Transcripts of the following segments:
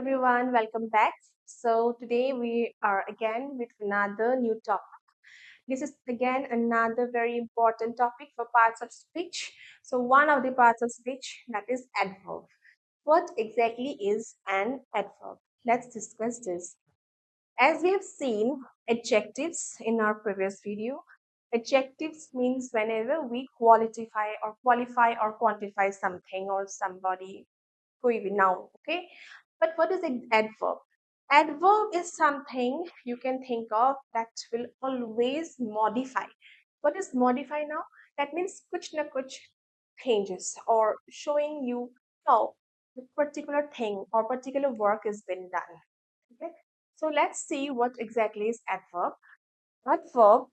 everyone, welcome back. So today we are again with another new topic. This is again another very important topic for parts of speech. So one of the parts of speech, that is adverb. What exactly is an adverb? Let's discuss this. As we have seen adjectives in our previous video, adjectives means whenever we qualify or quantify something or somebody, कोई भी noun, okay? But what is an adverb? Adverb is something you can think of that will always modify. What is modify now? That means kuch na kuch changes or showing you how a particular thing or particular work is been done. Okay? So let's see what exactly is adverb. Adverb,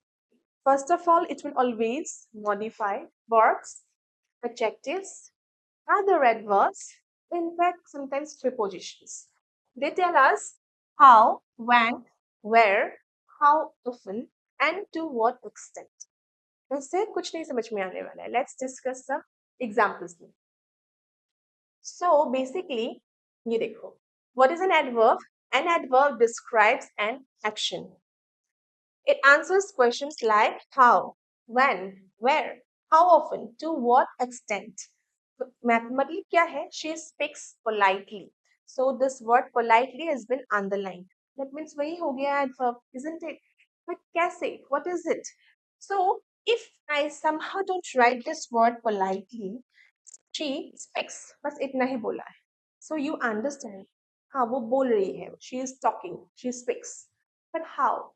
first of all, it will always modify verbs, adjectives, other adverbs, in fact, sometimes prepositions. They tell us how, when, where, how often, and to what extent. इससे कुछ नहीं समझ में आने वाला है. Let's discuss some examples. So basically, ये देखो. What is an adverb? An adverb describes an action. It answers questions like how, when, where, how often, to what extent. Mathematically, क्या है? She speaks politely. So this word politely has been underlined. That means वही हो गया adverb, isn't it? But कैसे? What is it? So if I somehow don't write this word politely, she speaks. बस इतना ही बोला है. So you understand. हाँ वो बोल रही है. She is talking. She speaks. But how?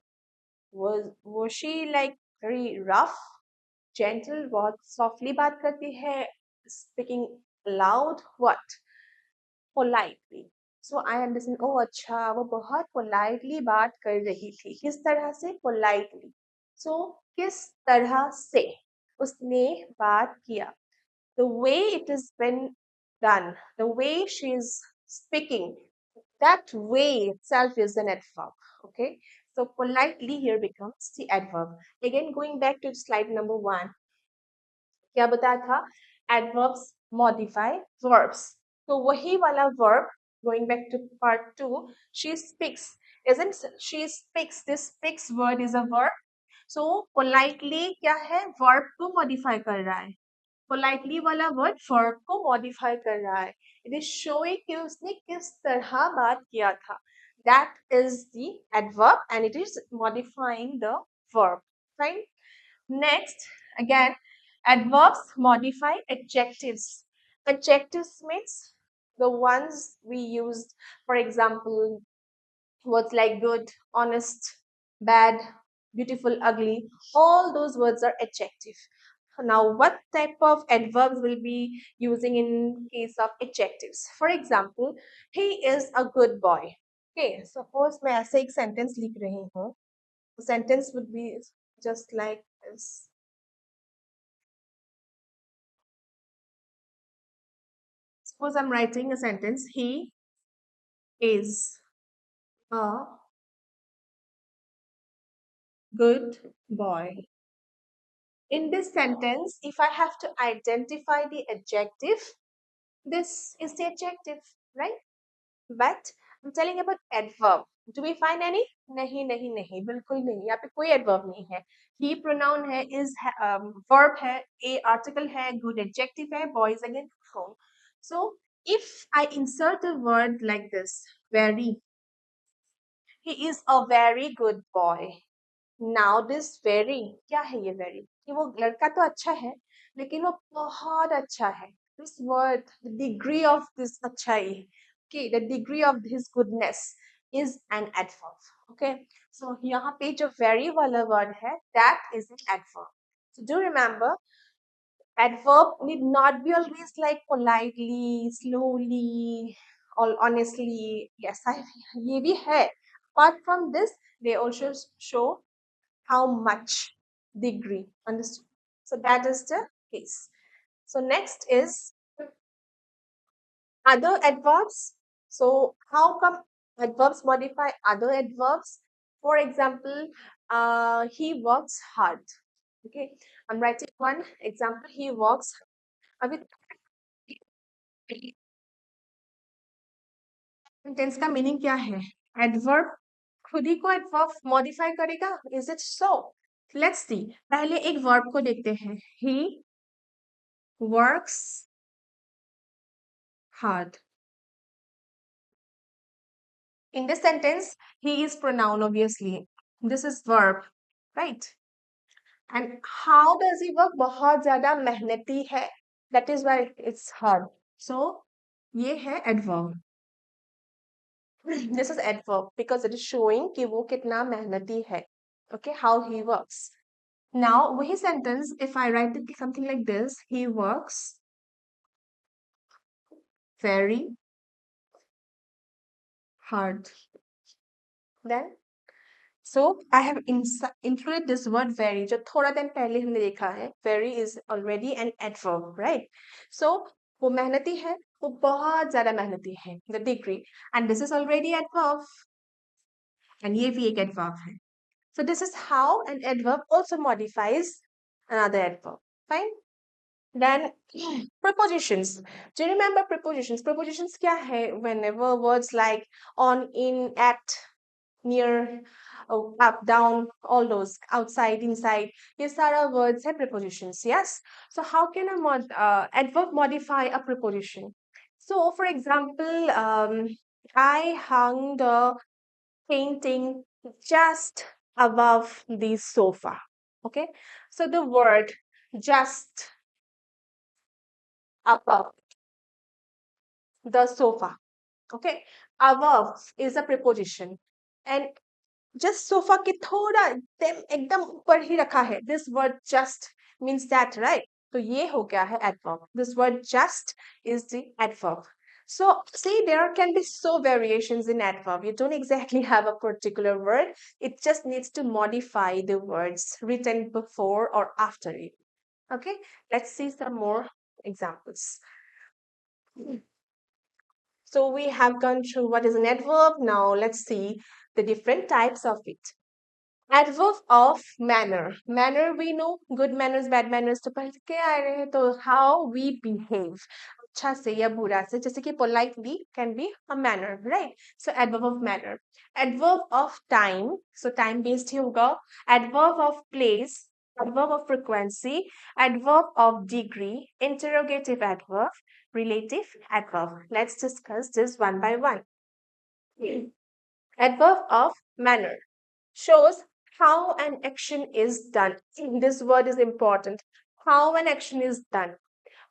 Was she like very rough, gentle, बहुत softly बात करती है, speaking loud, what? Politely. So I understand, oh अच्छा वो बहुत politely बात कर रही थी. किस तरह से? Politely. So किस तरह से उसने बात किया? The way it has been done, the way she is speaking, that way itself is an adverb. Okay, so politely here becomes the adverb. Again, going back to slide number 1, क्या बताया था? Adverbs modify verbs. तो वही वाला verb, going back to part 2, she speaks. Isn't she speaks? This speaks word is a verb. So politely क्या है? Verb को modify कर रहा है. पोलाइटली वाला वर्ड वर्ब को मॉडिफाई कर रहा है. इट इज शोइंग कि उसने किस तरह बात किया था. That is the adverb and it is modifying the verb. Fine. Next, again, adverbs modify adjectives. Adjectives means the ones we used, for example, words like good, honest, bad, beautiful, ugly. All those words are adjective. Now, what type of adverbs will be using in case of adjectives? For example, he is a good boy. Okay, suppose मैं ऐसे एक sentence लिख रही हूँ. The sentence would be just like this. Suppose I'm writing a sentence. He is a good boy. In this sentence, if I have to identify the adjective, this is the adjective, right? But I'm telling about adverb. Do we find any? नहीं नहीं नहीं, बिल्कुल नहीं. यहाँ पे कोई adverb नहीं है. He pronoun है, is verb है, a article है, good adjective है, boy is again noun. So if I insert a word like this, very, he is a very good boy. Now this very, क्या है ये very? कि वो लड़का तो अच्छा है, लेकिन वो बहुत अच्छा है. This word, the degree of this अच्छाई, okay, the degree of his goodness is an adverb. Okay, so यहाँ पे जो very वाला word है, that is an adverb. So do remember, adverb need not be always like politely, slowly, or honestly. Yes, ये भी है. Apart from this, they also show how much degree. Understood? So that is the case. So next is other adverbs. So how come adverbs modify other adverbs? For example, he works hard. Okay, I'm writing one example. He works. अभी sentence का meaning क्या है? Adverb खुद ही को adverb modify करेगा? Is it so? Let's see, पहले एक verb को देखते हैं। He works hard. In this sentence, he is pronoun, obviously. This is verb, right? And how does he work? बहुत ज़्यादा मेहनती है. That is why it's hard. So, ये है adverb. This is adverb because it is showing कि वो कितना मेहनती है. Okay, how he works. Now, वही sentence, if I write it something like this, he works very hard. Then so I have included this word very जो थोड़ा दिन पहले हमने देखा है. Very is already an adverb, right? So वो मेहनती है, वो बहुत ज़्यादा मेहनती है. The degree, and this is already adverb, and ये भी एक adverb है. So this is how an adverb also modifies another adverb. Fine. Then prepositions. Do you remember prepositions? Prepositions क्या है? Whenever words like on, in, at, near, up, down, all those, outside, inside, ये सारा words है prepositions. Yes. So how can a adverb modify a preposition? So for example, I hung the painting just above the sofa. Okay. So the word just above the sofa. Okay. Above is a preposition. And just sofa के थोड़ा एकदम ऊपर ही रखा है. This word just means that, right? तो ये हो गया है adverb. This word just is the adverb. So see, there can be so variations in adverb. You don't exactly have a particular word. It just needs to modify the words written before or after it. Okay, let's see some more examples. So we have gone through what is an adverb. Now let's see the different types of it. Adverb of manner. Manner we know, good manners, bad manners. तो पढ़ के आए रहे हैं, तो how we behave. अच्छा से या बुरा से, जैसे कि politely can be a manner, right? So adverb of manner. Adverb of time. So time based ही होगा. Adverb of place. Adverb of frequency. Adverb of degree. Interrogative adverb. Relative adverb. Let's discuss this one by one. Adverb of manner shows how an action is done. This word is important. How an action is done.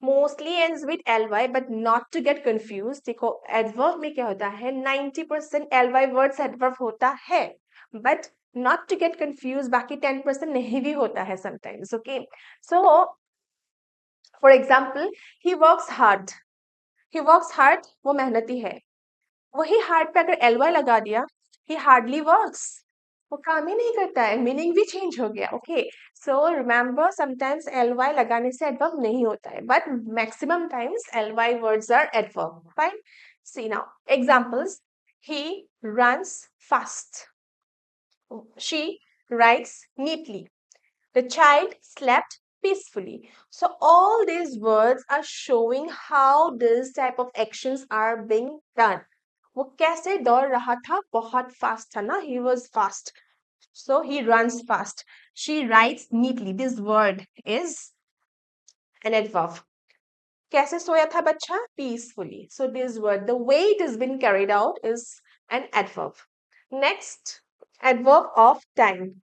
Mostly ends with ly, but not to get confused. देखो adverb में क्या होता है? 90% ly words adverb होता है, but not to get confused. बाकी 10% नहीं भी होता है sometimes. Okay, so for example, he works hard. He works hard. वो मेहनती है. वही हार्ड पे अगर एल वाई लगा दिया, ही हार्डली वर्क्स, वो काम ही नहीं करता है, मीनिंग भी चेंज हो गया. Okay, so remember sometimes L Y लगाने से एडवर्ब नहीं होता है, but maximum times L Y words are adverb. Fine. See now examples. He runs fast. She writes neatly. The child slept peacefully. So all these words are showing how this type of actions are being done. वो कैसे दौड़ रहा था? बहुत fast था ना? He was fast. So he runs fast. She writes neatly. This word is an adverb. कैसे सोया था बच्चा? Peacefully. So this word, the way it has been carried out is an adverb. Next, adverb of time.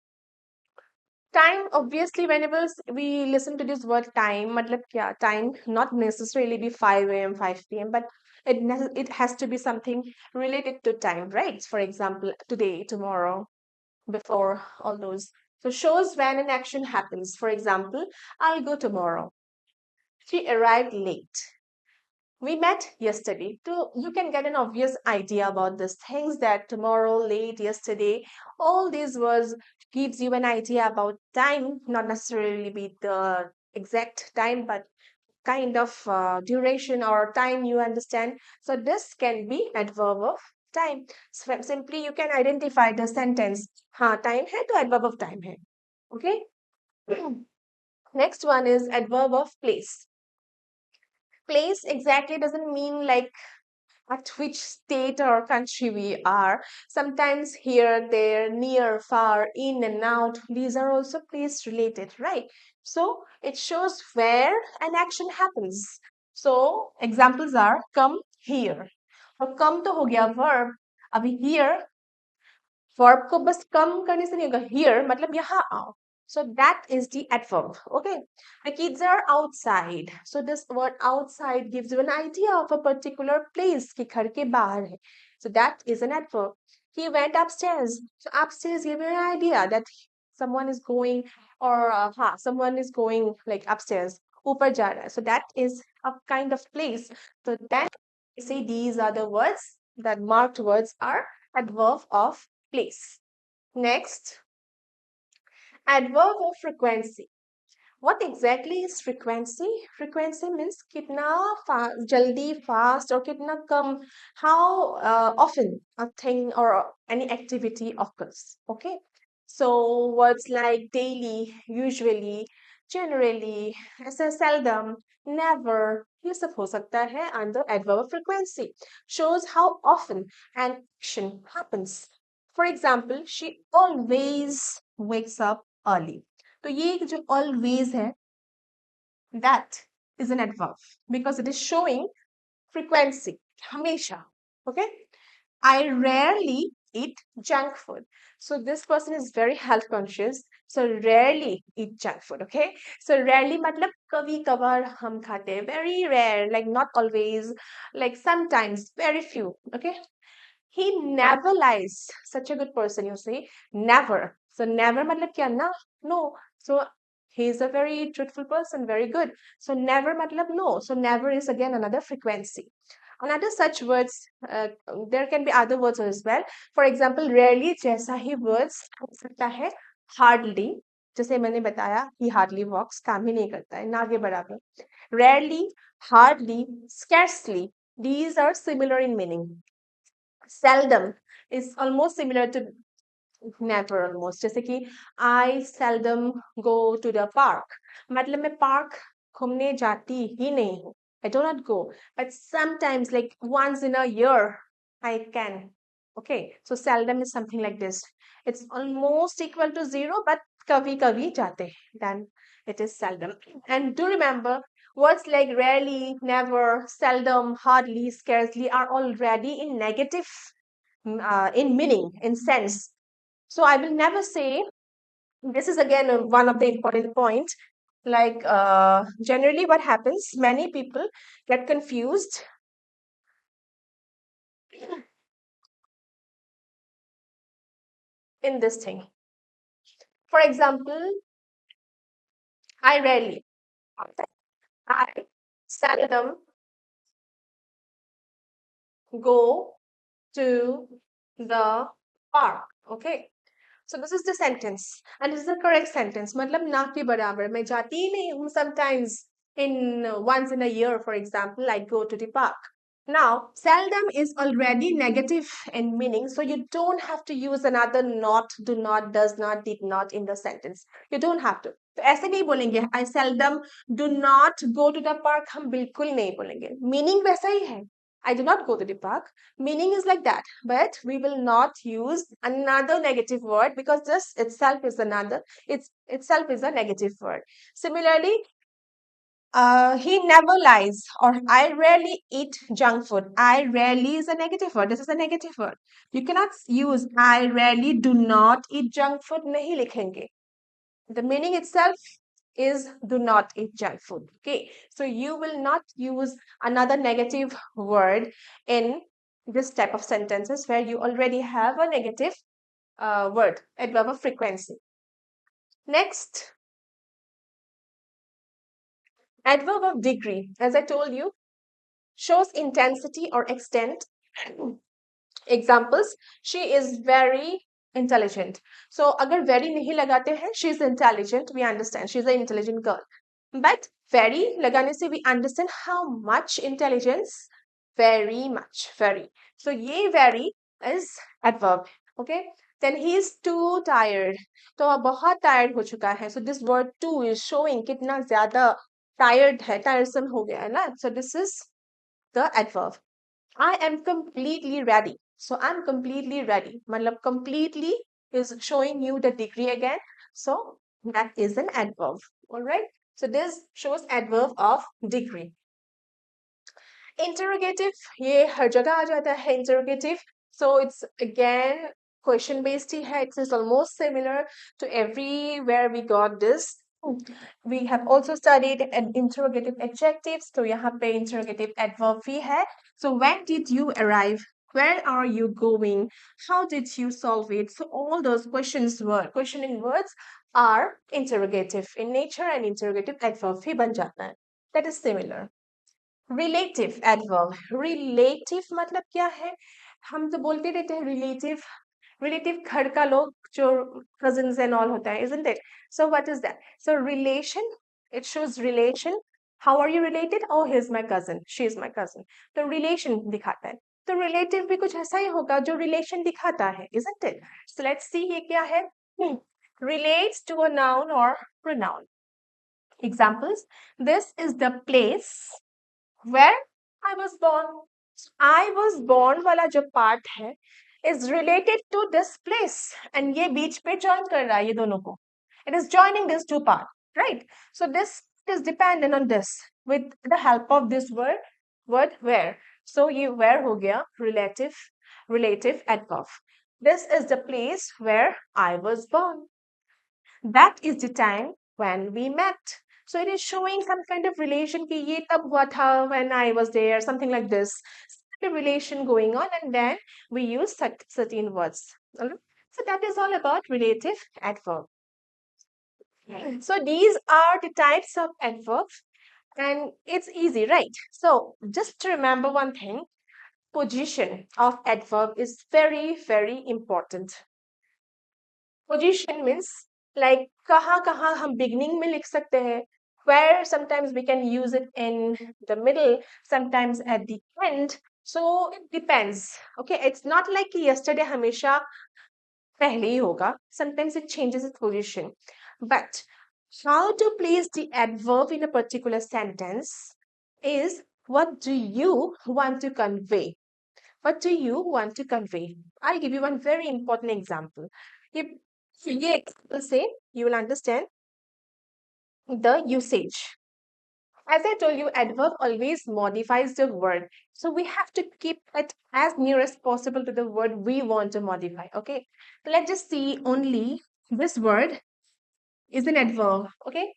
Time, obviously, whenever we listen to this word time, matlab kya? Time not necessarily be 5 a.m., 5 p.m., but it has to be something related to time, right? For example, today, tomorrow, before, all those. So shows when an action happens. For example, I'll go tomorrow. She arrived late. We met yesterday. So you can get an obvious idea about these things, that tomorrow, late, yesterday, all these words gives you an idea about time, not necessarily be the exact time, but kind of duration or time, you understand. So this can be adverb of time. So simply you can identify the sentence. हाँ time है तो adverb of time है. Okay. Next one is adverb of place. Place exactly doesn't mean like at which state or country we are. Sometimes here, there, near, far, in and out. These are also place related, right? So it shows where an action happens. So examples are come here. और come तो हो गया verb. अभी here verb को बस कम करने से नहीं होगा here मतलब यहाँ आओ. So that is the adverb. Okay. The kids are outside. So this word outside gives you an idea of a particular place कि घर के बाहर है. So that is an adverb. He went upstairs. So upstairs give you an idea that someone is going or someone is going like upstairs. ऊपर जा रहा है. So that is a kind of place. So then we say these are the words that marked words are adverb of place. Next, adverb of frequency. What exactly is frequency? Frequency means कितना jaldi, fast or कितना कम, how often a thing or any activity occurs. Okay. So words like daily, usually, generally, ऐसा seldom, never, ये सब हो सकता है under adverb of frequency. Shows how often an action happens. For example, she always wakes up early. तो ये जो always है, that is an adverb because it is showing frequency, हमेशा. Okay. I rarely eat junk food. So this person is very health conscious. So rarely eat junk food. Okay. So rarely मतलब कभी कभार हम खाते हैं. Very rare, like not always, like sometimes, very few. Okay. He never lies. Such a good person, you see. Never. So never matlab kya na? No. So he is a very truthful person, very good. So never matlab no. So never is again another frequency. Another such words, there can be other words as well. For example, rarely जैसा ही words हो सकता है hardly. जैसे मैंने बताया, he hardly walks, काम ही नहीं करता है, ना के बराबर. Rarely, hardly, scarcely. These are similar in meaning. Seldom is almost similar to never almost. जैसे कि I seldom go to the park. मतलब मैं park घूमने जाती ही नहीं हूँ. I do not go. But sometimes, like once in a year, I can. Okay. So seldom is something like this. It's almost equal to zero, but कभी कभी जाते हैं. Then it is seldom. And do remember, words like rarely, never, seldom, hardly, scarcely are already in negative in meaning, in sense. So I will never say, this is again one of the important points. Like generally what happens, many people get confused in this thing. For example, I rarely, I seldom go to the park. Okay. So this is the sentence, and this is the correct sentence. मतलब ना के बराबर. मैं जाती ही नहीं हूँ. Sometimes in once in a year, for example, I go to the park. Now, seldom is already negative in meaning, so you don't have to use another not, do not, does not, did not in the sentence. You don't have to. तो ऐसे नहीं बोलेंगे. I seldom do not go to the park. हम बिल्कुल नहीं बोलेंगे. Meaning वैसा ही है. I do not go to the park. Meaning is like that, but we will not use another negative word because this itself is another. It's itself is a negative word. Similarly, he never lies, or I rarely eat junk food. I rarely is a negative word. This is a negative word. You cannot use I rarely do not eat junk food. नहीं लिखेंगे. The meaning itself is do not eat junk food. Okay, so you will not use another negative word in this type of sentences where you already have a negative word, adverb of frequency. Next, adverb of degree. As I told you, shows intensity or extent. Examples, she is very intelligent. So अगर very नहीं लगाते हैं, she is intelligent, we understand she is an intelligent girl. But very लगाने से we understand how much intelligence, very much, very. So ये very is adverb. Okay. Then he is too tired. तो अब बहुत tired हो चुका है. So this word too is showing कितना ज़्यादा tired है, tiresome हो गया है ना. So this is the adverb. I am completely ready. So I'm completely ready. Matlab completely is showing you the degree again. So that is an adverb. All right. So this shows adverb of degree. Interrogative, ये हर जगह आ जाता है interrogative. So it's again question based ही है. It is almost similar to everywhere we got this. We have also studied an interrogative adjectives. So यहाँ पे interrogative adverb भी है. So when did you arrive? Where are you going? How did you solve it? So all those questioning words are interrogative in nature and interrogative adverb भी बन जाता है. That is similar. Relative adverb relative मतलब क्या है हम तो बोलते रहते हैं रिलेटिव रिलेटिव घर का लोग जो cousins and all होता है isn't it so what is that so relation it shows relation how are you related oh he's my cousin she is my cousin तो relation दिखाता है तो relative भी कुछ ऐसा ही होगा जो relation दिखाता है isn't it so let's see ये क्या है relates to a noun or pronoun examples this is the place where I was born. I was born वाला जो part है is related to this place and ये बीच पे join कर रहा है ये दोनों को. It is joining these two parts, right? So this is dependent on this with the help of this word where. So ये where हो गया relative adverb. This is the place where I was born. That is the time when we met. So it is showing some kind of relation कि ये तब हुआ था when I was there, something like this. The relation going on, and then we use certain words. Alright? So that is all about relative adverb. So these are the types of adverbs, and it's easy, right? So just to remember one thing, position of adverb is very, very important. Position means like कहाँ हम beginning में लिख सकते हैं where sometimes we can use it in the middle sometimes at the end so it depends okay it's not like कि yesterday हमेशा पहले ही होगा sometimes it changes its position but how to place the adverb in a particular sentence is what do you want to convey what do you want to convey? I'll give you one very important example. If ये example say, you will understand the usage. As I told you, adverb always modifies the word. So we have to keep it as near as possible to the word we want to modify. Okay. Let's just see only this word is an adverb. Okay.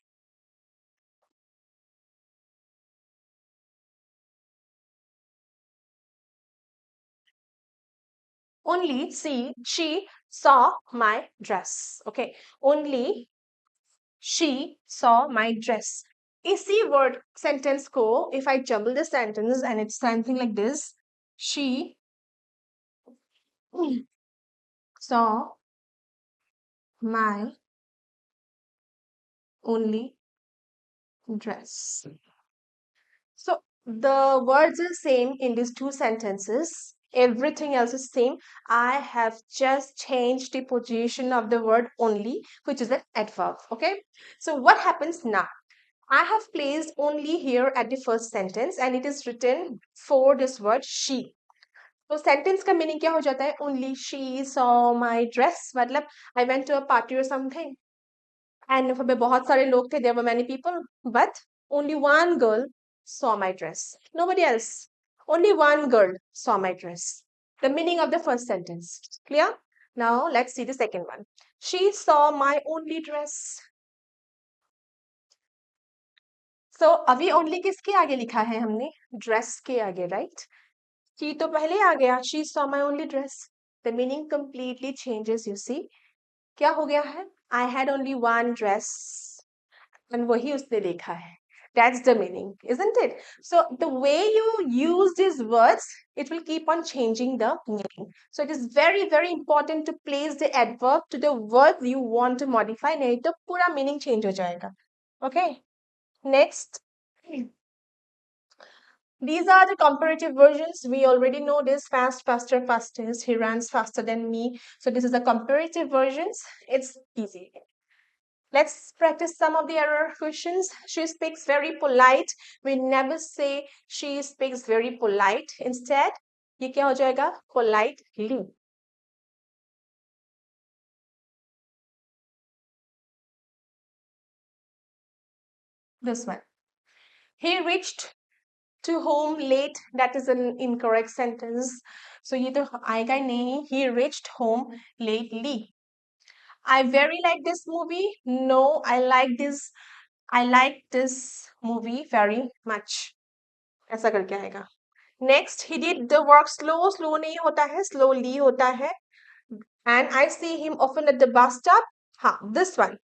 Only see she saw my dress. Okay. Only she saw my dress. इसी word sentence को if I jumble the sentence and it's something like this, she saw my only dress. So the words are same in these two sentences. Everything else is same. I have just changed the position of the word only, which is an adverb. Okay. So what happens now? I have placed only here at the first sentence and it is written for this word she. तो sentence का meaning क्या हो जाता है only she saw my dress मतलब I went to a party और something and वहाँ पे बहुत सारे लोग थे there were many people but only one girl saw my dress nobody else only one girl saw my dress the meaning of the first sentence clear now let's see the second one she saw my only dress so अभी only किसके आगे लिखा है हमने dress के आगे right She तो पहले आ गया she saw my only dress the meaning completely changes you see क्या हो गया है I had only one dress and वही उसने लिखा है that's the meaning isn't it so the way you use these words it will keep on changing the meaning so it is very very important to place the adverb to the word you want to modify नहीं तो पूरा meaning change हो जाएगा okay next these are the comparative versions. We already know this fast, faster, fastest. He runs faster than me. So this is the comparative versions. It's easy. Let's practice some of the error questions. She speaks very polite. We never say she speaks very polite. Instead, ये क्या हो जाएगा? Politely. This one. He reached to home late. That is an incorrect sentence. So ये तो आएगा ही नहीं. He reached home lately. I very like this movie. No, I like this movie very much. ऐसा करके आएगा. Next, he did the work slow. Slow नहीं होता है, slowly होता है. And I see him often at the bus stop. हाँ, this one.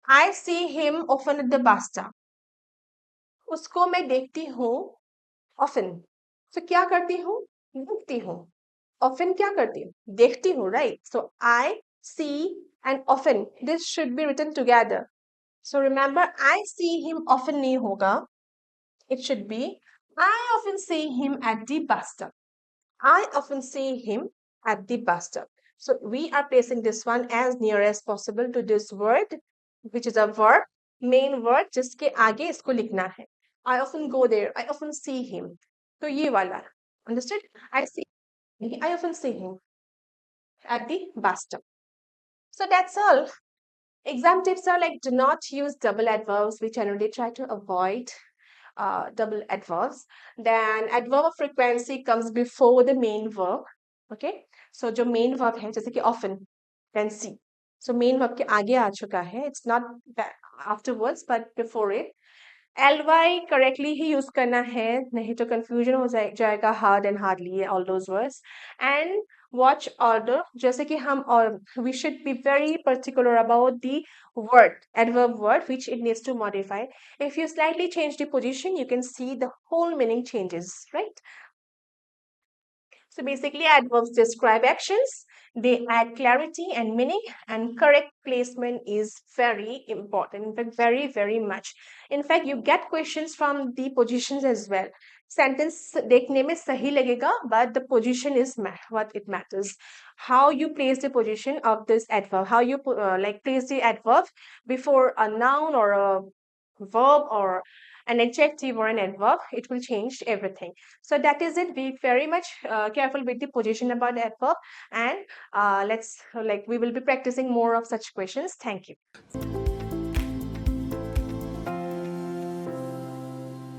I see him often at the bus stop. उसको मैं देखती हूँ often. So क्या करती हूँ? देखती हूँ. Often क्या करती हूँ? देखती हूँ, right? So I see and often. This should be written together. So remember, I see him often नहीं होगा. It should be I often see him at the bus stop. I often see him at the bus stop. So we are placing this one as near as possible to this word, which is a verb, main word, जिसके आगे इसको लिखना है. I often go there. I often see him. तो ये वाला. Understood? I often see him at the bus stop. So that's all. Exam tips are like, do not use double adverbs. We generally try to avoid double adverbs. Then adverb of frequency comes before the main verb. Okay, so जो main verb है जैसे कि often, then see. So main verb के आगे आ चुका है. It's not afterwards, but before it. ly correctly he use करना है, नहीं तो confusion हो जाएगा hard and hardly all those words. And watch order, जैसे कि हम और we should be very particular about the word, adverb word, which it needs to modify. If you slightly change the position, you can see the whole meaning changes, right? So basically, adverbs describe actions, they add clarity and meaning, and correct placement is very important. In fact, very, very much. In fact, you get questions from the positions as well. Sentence देखने में सही लगेगा, but the position is what it matters. How you place the position of this adverb, how you like place the adverb before a noun or a verb or an adjective or an adverb, it will change everything. So that is it. Be very much careful with the position about the adverb, and let's like we will be practicing more of such questions. Thank you.